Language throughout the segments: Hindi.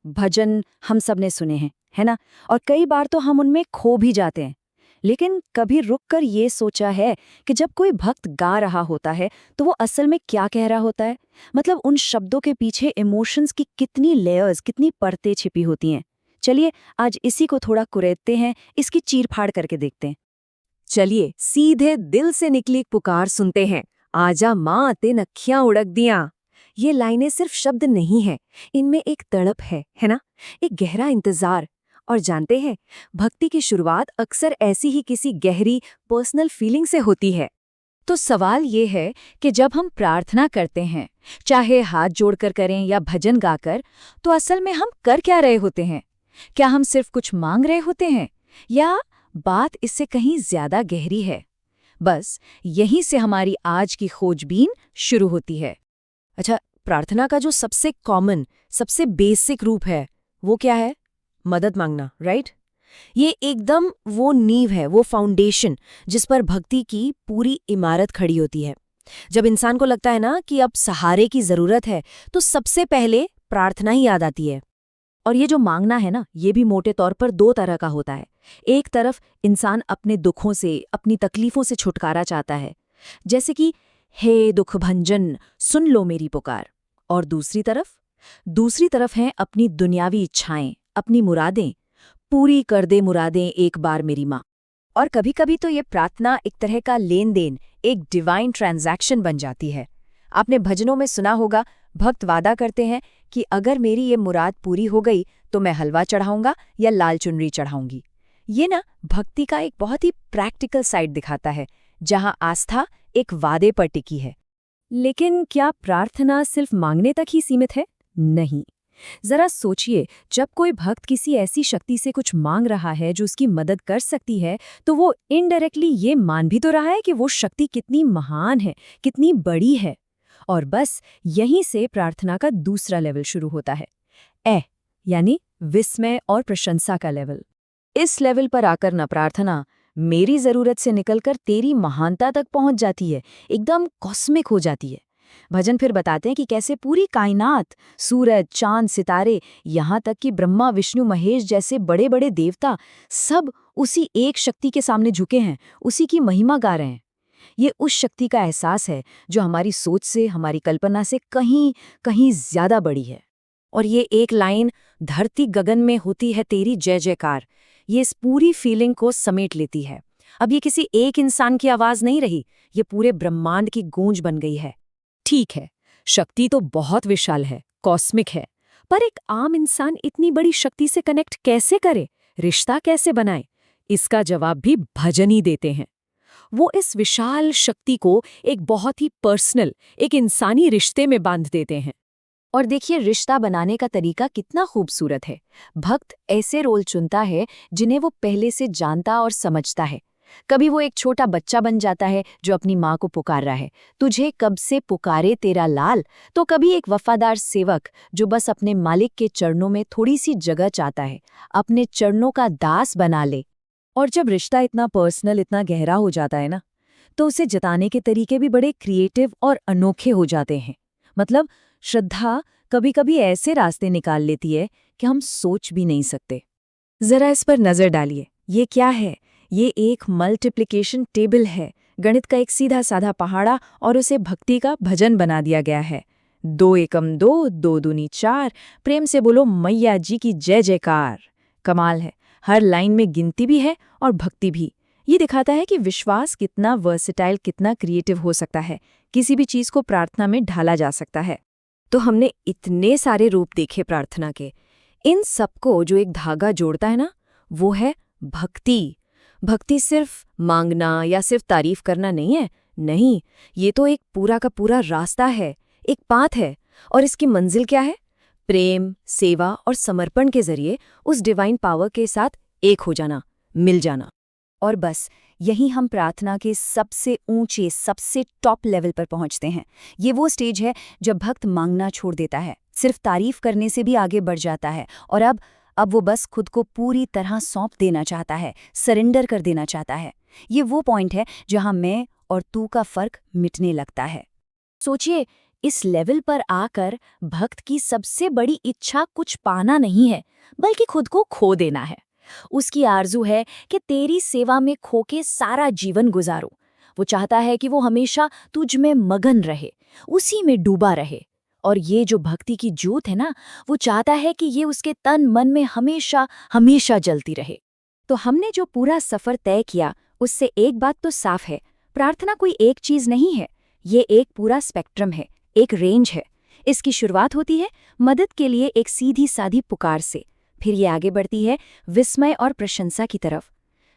भजन हम सब ने सुने हैं, है ना? और कई बार तो हम उनमें खो भी जाते हैं। लेकिन कभी रुक कर ये सोचा है कि जब कोई भक्त गा रहा होता है तो वो असल में क्या कह रहा होता है? मतलब उन शब्दों के पीछे इमोशंस की कितनी लेयर्स, कितनी परतें छिपी होती हैं। चलिए आज इसी को थोड़ा कुरेदते हैं, इसकी चीर-फाड़ करके देखते हैं। चलिए सीधे दिल से निकली एक पुकार सुनते हैं। आजा माँ तेन अखियां उड़क दियां। ये लाइनें सिर्फ शब्द नहीं है, इनमें एक तड़प है ना? एक गहरा इंतजार। और जानते हैं, भक्ति की शुरुआत अक्सर ऐसी ही किसी गहरी पर्सनल फीलिंग से होती है। तो सवाल ये है कि जब हम प्रार्थना करते हैं, चाहे हाथ जोड़कर करें या भजन गाकर, तो असल में हम कर क्या रहे होते हैं? क्या हम सिर्फ कुछ मांग रहे होते हैं या बात इससे कहीं ज्यादा गहरी है? बस यहीं से हमारी आज की खोजबीन शुरू होती है। अच्छा, प्रार्थना का जो सबसे कॉमन, सबसे बेसिक रूप है, वो क्या है? मदद मांगना, राइट? ये एकदम वो नींव है, वो फाउंडेशन जिस पर भक्ति की पूरी इमारत खड़ी होती है। जब इंसान को लगता है ना कि अब सहारे की जरूरत है, तो सबसे पहले प्रार्थना ही याद आती है। और ये जो मांगना है ना, ये भी मोटे तौर पर दो तरह का होता है। एक तरफ इंसान अपने दुखों से, अपनी तकलीफों से छुटकारा चाहता है, जैसे कि हे दुख भंजन सुन लो मेरी पुकार। और दूसरी तरफ हैं अपनी दुनियावी इच्छाएं, अपनी मुरादें, पूरी कर दे मुरादें एक बार मेरी माँ। और कभी-कभी तो ये प्रार्थना एक तरह का लेन देन, एक डिवाइन ट्रांजैक्शन बन जाती है। आपने भजनों में सुना होगा, भक्त वादा करते हैं कि अगर मेरी ये मुराद पूरी हो गई तो मैं हलवा चढ़ाऊंगा या लाल चुनरी चढ़ाऊंगी। ये ना भक्ति का एक बहुत ही प्रैक्टिकल साइड दिखाता है, जहां आस्था एक वादे पर टिकी है। लेकिन क्या प्रार्थना सिर्फ मांगने तक ही सीमित है? नहीं। जरा सोचिए, जब कोई भक्त किसी ऐसी शक्ति से कुछ मांग रहा है जो उसकी मदद कर सकती है, तो वो इनडायरेक्टली ये मान भी तो रहा है कि वो शक्ति कितनी महान है, कितनी बड़ी है। और बस यहीं से प्रार्थना का दूसरा लेवल शुरू होता है, यानी विस्मय और प्रशंसा का लेवल। इस लेवल पर आकर न प्रार्थना मेरी जरूरत से निकलकर तेरी महानता तक पहुंच जाती है, एकदम कॉस्मिक हो जाती है। भजन फिर बताते हैं कि कैसे पूरी कायनात, सूरज, चांद, सितारे, यहाँ तक कि ब्रह्मा, विष्णु, महेश जैसे बड़े बड़े देवता, सब उसी एक शक्ति के सामने झुके हैं, उसी की महिमा गा रहे हैं। ये उस शक्ति का एहसास है जो हमारी सोच से, हमारी कल्पना से कहीं कहीं ज्यादा बड़ी है। और ये एक लाइन, धरती गगन में होती है तेरी जय जयकार, ये इस पूरी फीलिंग को समेट लेती है। अब ये किसी एक इंसान की आवाज नहीं रही, ये पूरे ब्रह्मांड की गूंज बन गई है। ठीक है, शक्ति तो बहुत विशाल है, कॉस्मिक है, पर एक आम इंसान इतनी बड़ी शक्ति से कनेक्ट कैसे करे, रिश्ता कैसे बनाए? इसका जवाब भी भजन ही देते हैं। वो इस विशाल शक्ति को एक बहुत ही पर्सनल, एक इंसानी रिश्ते में बांध देते हैं। और देखिए, रिश्ता बनाने का तरीका कितना खूबसूरत है। भक्त ऐसे रोल चुनता है जिन्हें वो पहले से जानता और समझता है। कभी वो एक छोटा बच्चा बन जाता है जो अपनी माँ को पुकार रहा है, तुझे कब से पुकारे तेरा लाल। तो कभी एक वफादार सेवक जो बस अपने मालिक के चरणों में थोड़ी सी जगह चाहता है, अपने चरणों का दास बना ले। और जब रिश्ता इतना पर्सनल, इतना गहरा हो जाता है ना, तो उसे जताने के तरीके भी बड़े क्रिएटिव और अनोखे हो जाते हैं। मतलब श्रद्धा कभी-कभी ऐसे रास्ते निकाल लेती है कि हम सोच भी नहीं सकते। जरा इस पर नजर डालिए, ये क्या है? ये एक मल्टीप्लिकेशन टेबल है, गणित का एक सीधा साधा पहाड़ा, और उसे भक्ति का भजन बना दिया गया है। 2 एकम 2, 2 दूनी 4, प्रेम से बोलो मैया जी की जय जयकार। कमाल है, हर लाइन में गिनती भी है और भक्ति भी। ये दिखाता है कि विश्वास कितना वर्सेटाइल, कितना क्रिएटिव हो सकता है, किसी भी चीज को प्रार्थना में ढाला जा सकता है। तो हमने इतने सारे रूप देखे प्रार्थना के, इन सबको जो एक धागा जोड़ता है ना, वो है भक्ति। भक्ति सिर्फ मांगना या सिर्फ तारीफ करना नहीं है, नहीं, ये तो एक पूरा का पूरा रास्ता है, एक पाथ है। और इसकी मंजिल क्या है? प्रेम, सेवा और समर्पण के जरिए उस डिवाइन पावर के साथ एक हो जाना, मिल जाना। और बस यहीं हम प्रार्थना के सबसे ऊंचे, सबसे टॉप लेवल पर पहुंचते हैं। ये वो स्टेज है जब भक्त मांगना छोड़ देता है, सिर्फ तारीफ करने से भी आगे बढ़ जाता है, और अब वो बस खुद को पूरी तरह सौंप देना चाहता है, सरेंडर कर देना चाहता है। ये वो पॉइंट है जहां मैं और तू का फर्क मिटने लगता है। सोचिए इस लेवल पर आकर भक्त की सबसे बड़ी इच्छा कुछ पाना नहीं है, बल्कि खुद को खो देना है। उसकी आरजू है कि तेरी सेवा में खो के सारा जीवन गुजारूं। वो चाहता है कि वो हमेशा तुझ में मगन रहे, उसी में डूबा रहे। और ये जो भक्ति की ज्योत है ना, वो चाहता है कि ये उसके तन मन में हमेशा हमेशा जलती रहे। तो हमने जो पूरा सफर तय किया उससे एक बात तो साफ है, प्रार्थना कोई एक चीज नहीं है, ये एक पूरा स्पेक्ट्रम है, एक रेंज है। इसकी शुरुआत होती है मदद के लिए एक सीधी साधी पुकार से, फिर ये आगे बढ़ती है विस्मय और प्रशंसा की तरफ,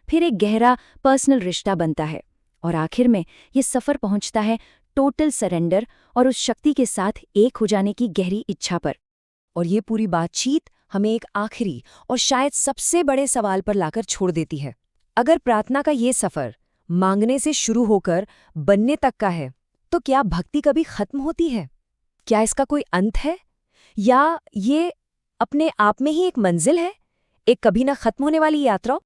फिर एक गहरा पर्सनल रिश्ता बनता है, और आखिर में ये सफर पहुंचता है टोटल सरेंडर और उस शक्ति के साथ एक हो जाने की गहरी इच्छा पर। और ये पूरी बातचीत हमें एक आखिरी और शायद सबसे बड़े सवाल पर लाकर छोड़ देती है। अगर प्रार्थना का ये सफर मांगने से शुरू होकर बनने तक का है, तो क्या भक्ति कभी खत्म होती है? क्या इसका कोई अंत है, या ये अपने आप में ही एक मंजिल है, एक कभी ना खत्म होने वाली यात्रा?